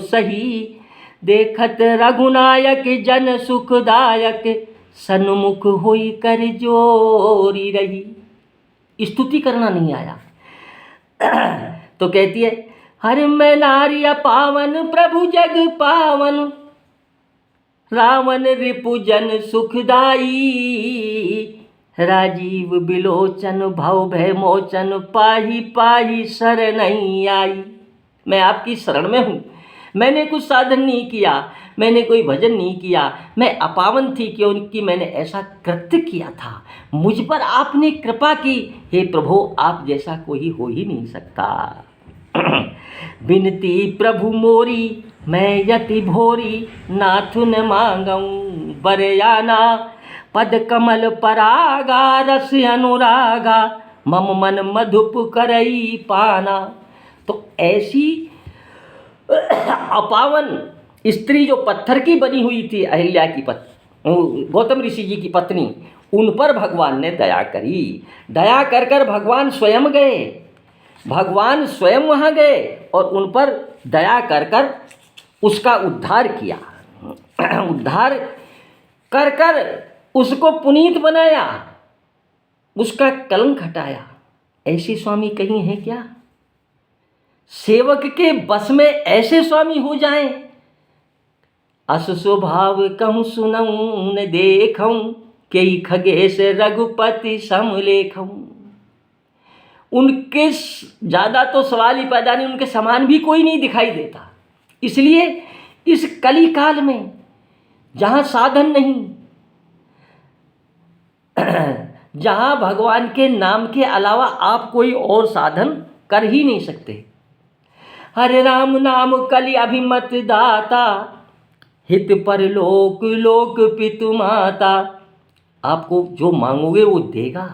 सही, देखत रघुनायक जन सुखदायक, सन्मुख होई कर जोरी रही। स्तुति करना नहीं आया तो कहती है, हर मैं नारिया पावन प्रभु जग पावन, रावण रिपुजन सुखदाई, राजीव बिलोचन भव भय मोचन, पाही पाही शरण आई। मैं आपकी शरण में हूँ। मैंने कुछ साधन नहीं किया, मैंने कोई भजन नहीं किया, मैं अपावन थी क्योंकि मैंने ऐसा कृत्य किया था। मुझ पर आपने कृपा की। हे प्रभु, आप जैसा कोई हो ही नहीं सकता। बिनती प्रभु मोरी मैं यति भोरी, नाथुन मांगऊँ बरयाना, पद कमल परागा रस अनुरागा, मम मन मधुप करई पाना। तो ऐसी अपावन स्त्री जो पत्थर की बनी हुई थी, अहिल्या की गौतम ऋषि जी की पत्नी, उन पर भगवान ने दया करी। दया कर कर भगवान स्वयं गए, भगवान स्वयं वहाँ गए और उन पर दया कर कर उसका उद्धार किया। उद्धार कर कर उसको पुनीत बनाया, उसका कलंक हटाया। ऐसे स्वामी कहीं है क्या? सेवक के बस में ऐसे स्वामी हो जाएं। अस स्वभाव कहूँ सुनऊँ न देखऊँ, कई खगेश रघुपति समलेखऊँ। उनके ज़्यादा तो सवाल ही पैदा नहीं, उनके समान भी कोई नहीं दिखाई देता। इसलिए इस कली काल में जहाँ साधन नहीं, जहाँ भगवान के नाम के अलावा आप कोई और साधन कर ही नहीं सकते। हरे राम नाम कलि अभिमत दाता, हित पर लोक लोक पितु माता। आपको जो मांगोगे वो देगा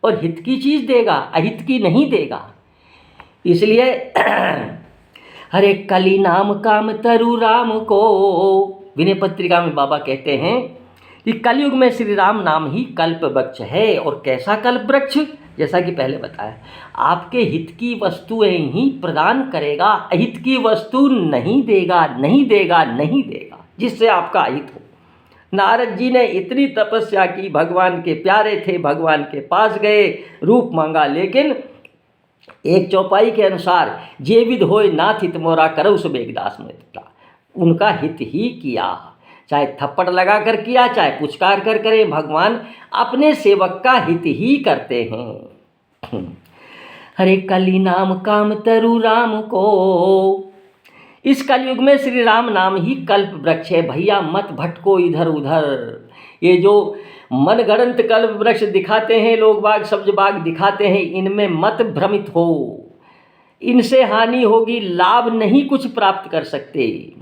और हित की चीज़ देगा, अहित की नहीं देगा। इसलिए हरे कली नाम काम तरु राम को, विनय पत्रिका में बाबा कहते हैं कि कलयुग में श्री राम नाम ही कल्प वृक्ष है। और कैसा कल्प वृक्ष? जैसा कि पहले बताया, आपके हित की वस्तुएं ही प्रदान करेगा, अहित की वस्तु नहीं देगा, नहीं देगा, नहीं देगा, जिससे आपका अहित हो। नारद जी ने इतनी तपस्या की, भगवान के प्यारे थे, भगवान के पास गए, रूप मांगा, लेकिन एक चौपाई के अनुसार जे विध होय नाथ हित मोरा करौ सो बेगदास में था। उनका हित ही किया, चाहे थप्पड़ लगा कर किया, चाहे पुचकार कर करे, भगवान अपने सेवक का हित ही करते हैं। हरे कली नाम काम तरु राम को। इस कलयुग में श्री राम नाम ही कल्प वृक्ष है। भैया मत भटको इधर उधर। ये जो मनगढ़ंत कल्प वृक्ष दिखाते हैं लोग बाग, सब्ज बाग दिखाते हैं, इनमें मत भ्रमित हो। इनसे हानि होगी, लाभ नहीं कुछ प्राप्त कर सकते।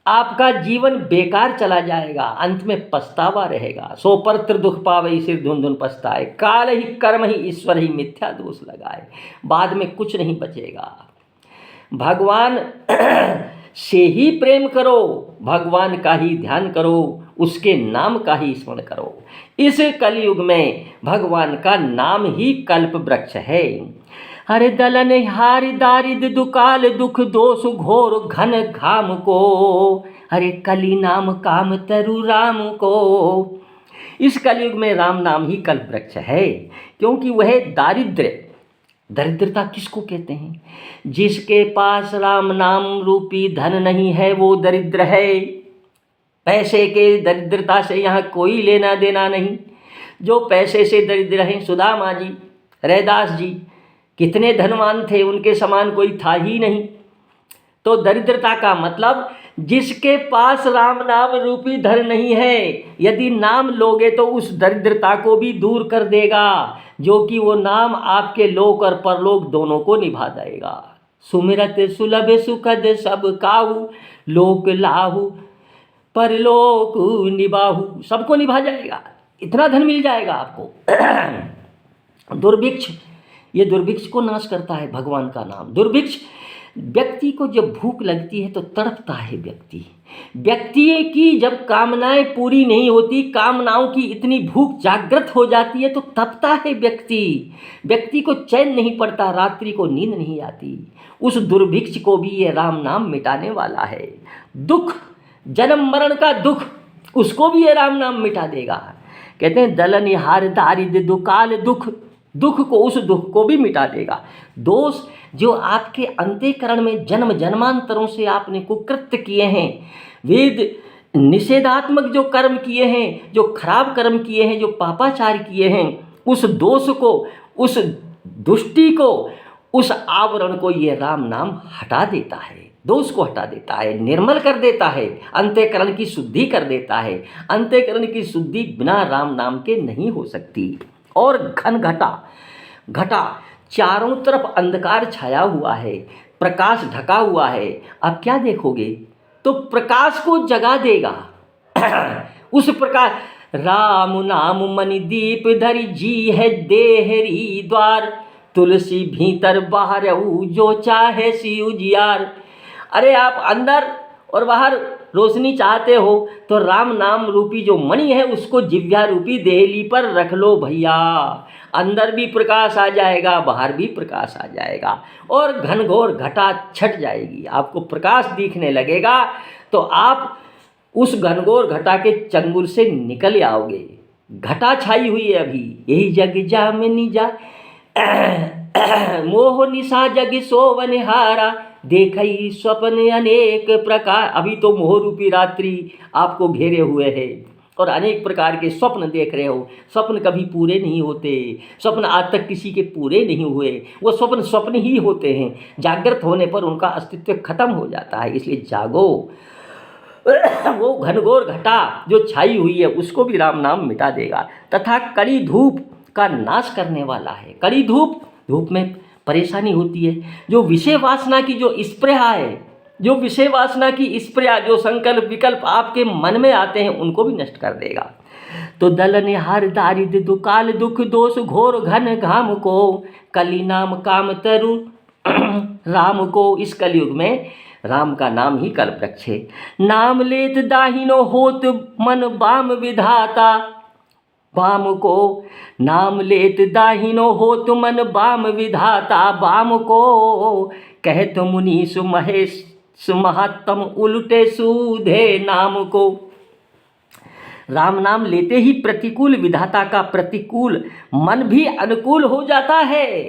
आपका जीवन बेकार चला जाएगा, अंत में पछतावा रहेगा। सो परत्र दुख पावई सिर धुन धुन पछताए, काल ही कर्म ही ईश्वर ही मिथ्या दोष लगाए। बाद में कुछ नहीं बचेगा। भगवान से ही प्रेम करो, भगवान का ही ध्यान करो, उसके नाम का ही स्मरण करो। इस कलयुग में भगवान का नाम ही कल्प वृक्ष है। हरे दलन हार दारिद दुकाल दुख दोष घोर घन घाम को, हरे कली नाम काम तरु राम को। इस कलयुग में राम नाम ही कल्प वृक्ष है, क्योंकि वह दारिद्र्य, दरिद्रता किसको कहते हैं? जिसके पास राम नाम रूपी धन नहीं है वो दरिद्र है। पैसे के दरिद्रता से यहाँ कोई लेना देना नहीं। जो पैसे से दरिद्र हैं, सुदामा जी, रैदास जी कितने धनवान थे, उनके समान कोई था ही नहीं। तो दरिद्रता का मतलब जिसके पास राम नाम रूपी धन नहीं है, यदि नाम लोगे तो उस दरिद्रता को भी दूर कर देगा, जो कि वो नाम आपके लोक और परलोक दोनों को निभा देगा। सुमिरत सुलभ सुखद सब काहू, लोक लाहू परलोक निबाहू, सबको निभा जाएगा, इतना धन मिल जाएगा आपको। दुर्भिक्ष, ये दुर्भिक्ष को नाश करता है भगवान का नाम। दुर्भिक्ष, व्यक्ति को जब भूख लगती है तो तड़पता है व्यक्ति की जब कामनाएं पूरी नहीं होती, कामनाओं की इतनी भूख जागृत हो जाती है तो तपता है व्यक्ति को चैन नहीं पड़ता, रात्रि को नींद नहीं आती। उस दुर्भिक्ष को भी ये राम नाम मिटाने वाला है। दुख, जन्म मरण का दुख, उसको भी ये राम नाम मिटा देगा। कहते हैं दलन हार दारिद्र दुकाल दुख, दुख को, उस दुख को भी मिटा देगा। दोष, जो आपके अंतःकरण में जन्म जन्मांतरों से आपने कुकृत्य किए हैं, वेद निषेधात्मक जो कर्म किए हैं, जो खराब कर्म किए हैं, जो पापाचार किए हैं, उस दोष को, उस दुष्टि को, उस आवरण को ये राम नाम हटा देता है। दोष को हटा देता है, निर्मल कर देता है, अंतःकरण की शुद्धि कर देता है। अंतःकरण की शुद्धि बिना राम नाम के नहीं हो सकती। और घन घटा, चारों तरफ अंधकार छाया हुआ है, प्रकाश ढका हुआ है। अब क्या देखोगे? तो प्रकाश को जगा देगा। उस प्रकाश, राम नाम मणि दीप धरि जी है देहरी द्वार, तुलसी भीतर बाहर जो चाहे सी उजियार। अरे आप अंदर और बाहर रोशनी चाहते हो तो राम नाम रूपी जो मणि है उसको जिह्वा रूपी देहली पर रख लो भैया, अंदर भी प्रकाश आ जाएगा, बाहर भी प्रकाश आ जाएगा, और घनघोर घटा छट जाएगी, आपको प्रकाश दिखने लगेगा। तो आप उस घनघोर घटा के चंगुल से निकल आओगे। घटा छाई हुई है अभी, यही जग जामिनी जा मोह निशा जग सोवनहारा, देखई स्वप्न अनेक प्रकार। अभी तो मोह रूपी रात्रि आपको घेरे हुए है और अनेक प्रकार के स्वप्न देख रहे हो। स्वप्न कभी पूरे नहीं होते, स्वप्न आज तक किसी के पूरे नहीं हुए, वो स्वप्न स्वप्न ही होते हैं। जागृत होने पर उनका अस्तित्व खत्म हो जाता है, इसलिए जागो। वो घनघोर घटा जो छाई हुई है उसको भी राम नाम मिटा देगा। तथा कड़ी धूप का नाश करने वाला है। कड़ी धूप, धूप में परेशानी होती है, जो विषय वासना की जो स्पृहा है, जो विषय वासना की स्पृहा, जो संकल्प विकल्प आपके मन में आते हैं उनको भी नष्ट कर देगा। तो दलन हार दारिद्र दुकाल दुख दोष घोर घन घाम को, कली नाम काम तरु राम को। इस कलयुग में राम का नाम ही कल्प वृक्ष है। नाम लेत दाहिनो होत मन बाम विधाता, बाम को नाम लेत दाहिनो होत मन बाम विधाता, बाम को कहत मुनि सुमहेश सुमहात्म उल्टे सूधे नाम को। राम नाम लेते ही प्रतिकूल विधाता का प्रतिकूल मन भी अनुकूल हो जाता है।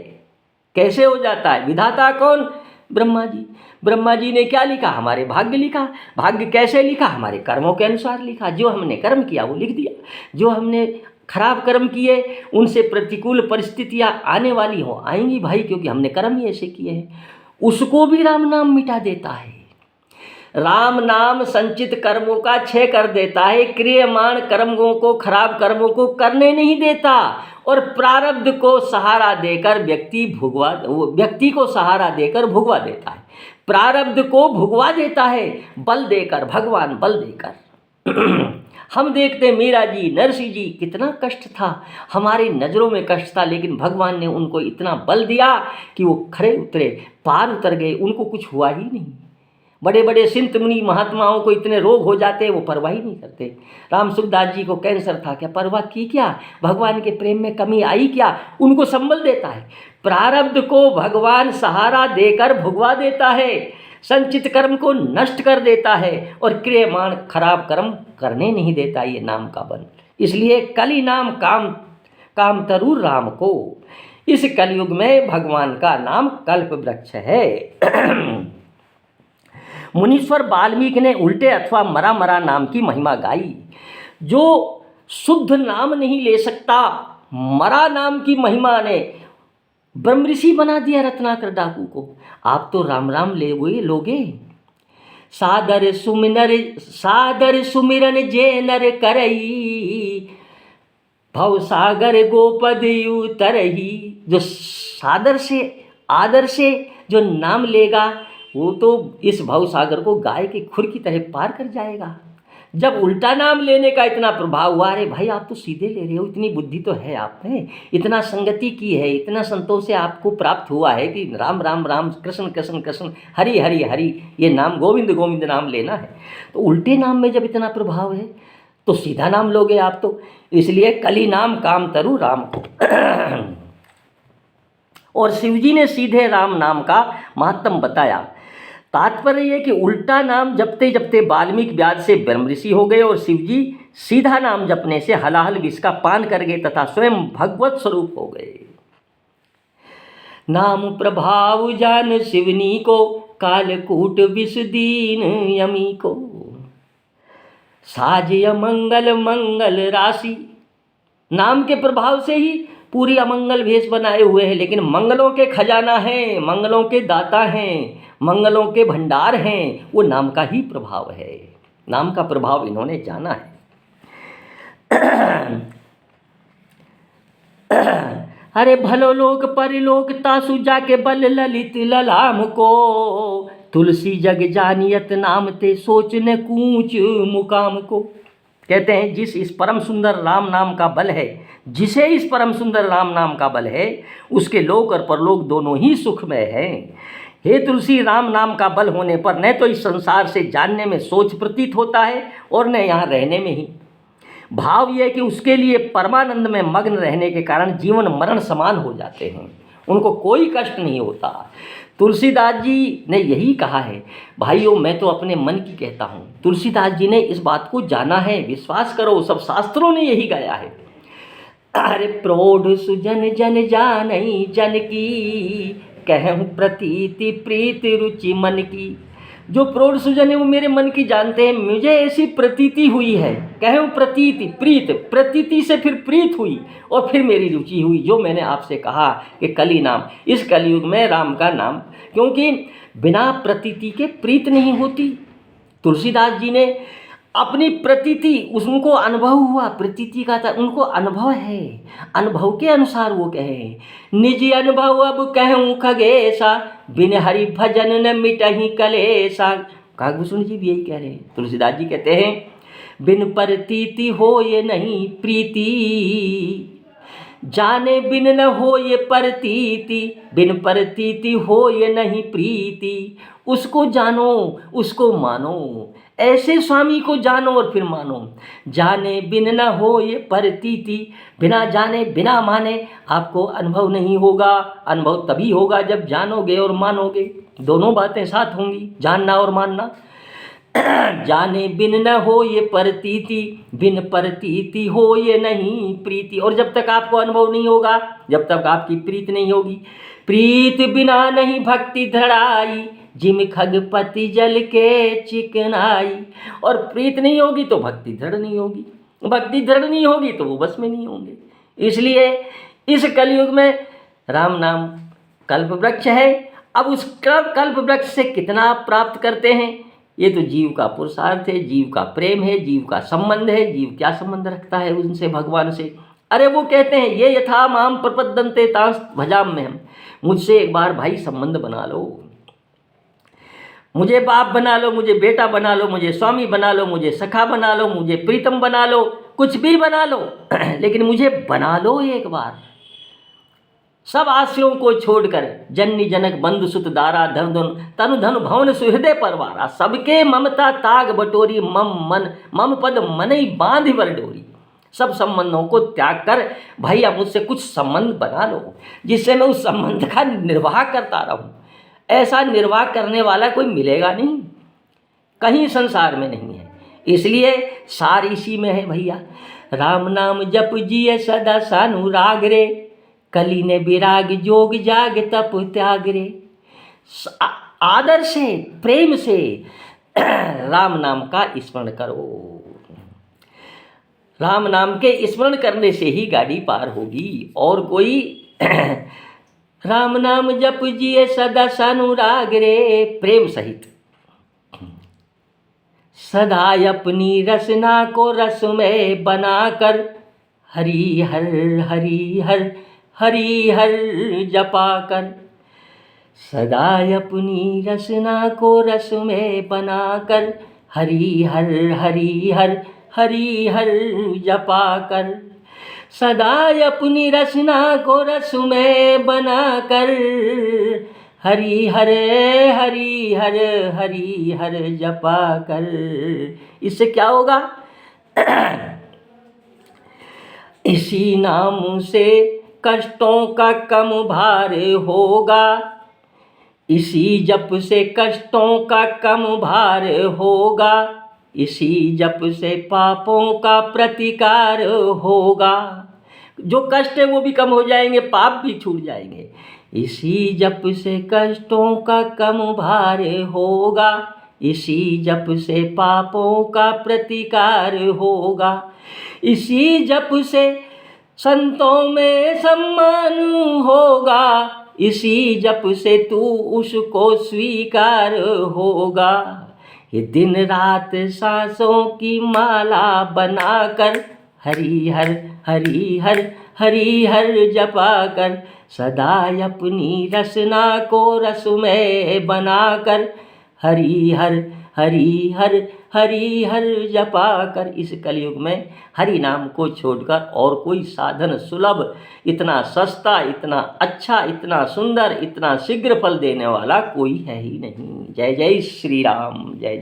कैसे हो जाता है? विधाता कौन? ब्रह्मा जी। ब्रह्मा जी ने क्या लिखा? हमारे भाग्य लिखा। भाग्य कैसे लिखा? हमारे कर्मों के अनुसार लिखा। जो हमने कर्म किया वो लिख दिया। जो हमने खराब कर्म किए उनसे प्रतिकूल परिस्थितियां आने वाली हो, आएंगी भाई, क्योंकि हमने कर्म ही ऐसे किए हैं। उसको भी राम नाम मिटा देता है। राम नाम संचित कर्मों का क्षय कर देता है, क्रियमाण कर्मों को, खराब कर्मों को करने नहीं देता, और प्रारब्ध को सहारा देकर व्यक्ति को सहारा देकर भुगवा देता है। प्रारब्ध को भुगवा देता है बल देकर, भगवान बल देकर। हम देखते मीरा जी, नरसिंह जी, कितना कष्ट था, हमारी नज़रों में कष्ट था, लेकिन भगवान ने उनको इतना बल दिया कि वो खड़े उतरे, पार उतर गए, उनको कुछ हुआ ही नहीं। बड़े बड़े संत मुनि महात्माओं को इतने रोग हो जाते हैं, वो परवाह ही नहीं करते। राम सुखदास जी को कैंसर था, क्या परवाह की? क्या भगवान के प्रेम में कमी आई? क्या उनको संबल देता है। प्रारब्ध को भगवान सहारा देकर भुगवा देता है, संचित कर्म को नष्ट कर देता है और क्रियमाण खराब कर्म करने नहीं देता ये नाम का बल। इसलिए कली नाम काम तरु राम को। इस कलयुग में भगवान का नाम कल्प वृक्ष है। मुनीश्वर वाल्मीकि ने उल्टे अथवा मरा मरा नाम की महिमा गाई। जो शुद्ध नाम नहीं ले सकता, मरा नाम की महिमा ने ब्रह्म ऋषि बना दिया रत्नाकर डाकू को। आप तो राम राम ले हुए लोगे। सादर सुमिरन जे नर करई, भव सागर गोपद तरही। जो सादर से आदर से जो नाम लेगा वो तो इस भव सागर को गाय के खुर की तरह पार कर जाएगा। जब उल्टा नाम लेने का इतना प्रभाव हुआ, अरे भाई आप तो सीधे ले रहे हो, इतनी बुद्धि तो है आप में, इतना संगति की है, इतना संतों से आपको प्राप्त हुआ है कि राम राम राम कृष्ण कृष्ण कृष्ण हरि हरि हरि, ये नाम गोविंद गोविंद नाम लेना है। तो उल्टे नाम में जब इतना प्रभाव है तो सीधा नाम लोगे आप तो। इसलिए कली नाम काम तरु राम को। और शिवजी ने सीधे राम नाम का महत्तम बताया। तात्पर्य ये कि उल्टा नाम जपते जपते वाल्मीकि व्याध से ब्रह्म ऋषि हो गए और शिवजी सीधा नाम जपने से हलाहल विष का पान कर गए तथा स्वयं भगवत स्वरूप हो गए। नाम प्रभाव जान शिवनी को, कालकूट विष दीन यमी को। साज अमंगल मंगल राशि। नाम के प्रभाव से ही पूरी अमंगल भेष बनाए हुए हैं, लेकिन मंगलों के खजाना हैं, मंगलों के दाता हैं, मंगलों के भंडार हैं, वो नाम का ही प्रभाव है। नाम का प्रभाव इन्होंने जाना है। अरे भलो लोक परिलोक तासु जाके बल ललित ललाम को। तुलसी जग जानियत नाम ते सोचने कूच मुकाम को। कहते हैं जिस इस परम सुंदर राम नाम का बल है, जिसे इस परम सुंदर राम नाम का बल है, उसके लोक और परलोक दोनों ही सुखमय हैं। हे तुलसी, राम नाम का बल होने पर न तो इस संसार से जानने में सोच प्रतीत होता है और न यहाँ रहने में ही। भाव यह कि उसके लिए परमानंद में मग्न रहने के कारण जीवन मरण समान हो जाते हैं, उनको कोई कष्ट नहीं होता। तुलसीदास जी ने यही कहा है। भाइयों, मैं तो अपने मन की कहता हूँ, तुलसीदास जी ने इस बात को जाना है, विश्वास करो, सब शास्त्रों ने यही गाया है। अरे प्रौढ़ सुजन जन जानई जन की, कहूँ प्रतीति प्रीत रुचि मन की। जो प्रौढ़ सुजन है वो मेरे मन की जानते हैं, मुझे ऐसी प्रतीति हुई है। कहूँ प्रतीति, प्रीत, प्रतीति से फिर प्रीत हुई और फिर मेरी रुचि हुई। जो मैंने आपसे कहा कि कली नाम, इस कलयुग में राम का नाम, क्योंकि बिना प्रतीति के प्रीत नहीं होती। तुलसीदास जी ने अपनी प्रतीति, उनको अनुभव हुआ, प्रतीति का था, उनको अनुभव है, अनुभव के अनुसार वो कहे। निजी अनुभव अब कहूँ खगेशा, बिन हरि भजन न मिटहि कलेशा। काकभूषण जी भी यही कह रहे हैं। तुलसीदास जी कहते हैं बिन प्रतीति हो ये नहीं प्रीति, जाने बिन न हो ये प्रतीति, बिन प्रतीति हो ये नहीं प्रीति। उसको जानो, उसको मानो, ऐसे स्वामी को जानो और फिर मानो। जाने बिन न हो ये प्रतीति, बिना जाने बिना माने आपको अनुभव नहीं होगा। अनुभव तभी होगा जब जानोगे और मानोगे, दोनों बातें साथ होंगी, जानना और मानना। जाने बिन न हो ये प्रतीति, बिन प्रतीति हो ये नहीं प्रीति। और जब तक आपको अनुभव नहीं होगा, जब तक आपकी प्रीत नहीं होगी। प्रीत बिना नहीं भक्ति धड़ाई, जिम खगपति जल के चिकनाई। और प्रीत नहीं होगी तो भक्ति दृढ़ नहीं होगी, भक्ति दृढ़ नहीं होगी तो वो बस में नहीं होंगे। इसलिए इस कलयुग में राम नाम कल्प वृक्ष है। अब उस कल्प वृक्ष से कितना प्राप्त करते हैं, ये तो जीव का पुरुषार्थ है, जीव का प्रेम है, जीव का संबंध है। जीव क्या संबंध रखता है उनसे, भगवान से? अरे वो कहते हैं ये यथा माम प्रपद्यन्ते तांस भजाम में हम। मुझसे एक बार भाई संबंध बना लो, मुझे बाप बना लो, मुझे बेटा बना लो, मुझे स्वामी बना लो, मुझे सखा बना लो, मुझे प्रीतम बना लो, कुछ भी बना लो, लेकिन मुझे बना लो एक बार। सब आश्रयों को छोड़कर जननी जनक बंधु सुत दारा धन धन तनु धन भवन सुहृदय परवारा, सबके ममता ताग बटोरी मम पद मनई बांध बर डोरी। सब संबंधों को त्याग कर भैया मुझसे कुछ संबंध बना लो जिससे मैं उस संबंध का निर्वाह करता रहूं। ऐसा निर्वाह करने वाला कोई मिलेगा नहीं, कहीं संसार में नहीं है। इसलिए सार इसी में है भैया। राम नाम जप जिए सदा सानुराग रे, कली ने विराग जोग जाग तप त्याग रे। आदर से प्रेम से राम नाम का स्मरण करो। राम नाम के स्मरण करने से ही गाड़ी पार होगी और कोई राम नाम जप जिए सदा सानुराग रे, प्रेम सहित सदा अपनी रसना को रस में बनाकर हरि हर हरि हर हरि हर जपा कर। सदा अपनी रसना को रस में बनाकर हरि हर हरि हर हरि हर जपा कर। सदा अपनी रसना को रस में बनाकर हरि हर हरि हर हरि हर जपा कर। इससे क्या होगा? इसी नाम से कष्टों का कम भार होगा, इसी जप से कष्टों का कम भार होगा, इसी जप से पापों का प्रतिकार होगा। जो कष्ट है वो भी कम हो जाएंगे, पाप भी छूट जाएंगे। इसी जप से कष्टों का कम भार होगा, इसी जप से पापों का प्रतिकार होगा, इसी जप से संतों में सम्मान होगा, इसी जप से तू उसको स्वीकार होगा। ये दिन रात सांसों की माला बनाकर हरि हर हरि हर हरि हर जपा कर। सदा अपनी रसना को रस में बनाकर हरि हर हरि हर हरि हर जपा कर। इस कलयुग में हरि नाम को छोड़कर और कोई साधन सुलभ, इतना सस्ता, इतना अच्छा, इतना सुंदर, इतना शीघ्र फल देने वाला कोई है ही नहीं। जय जय श्री राम। जय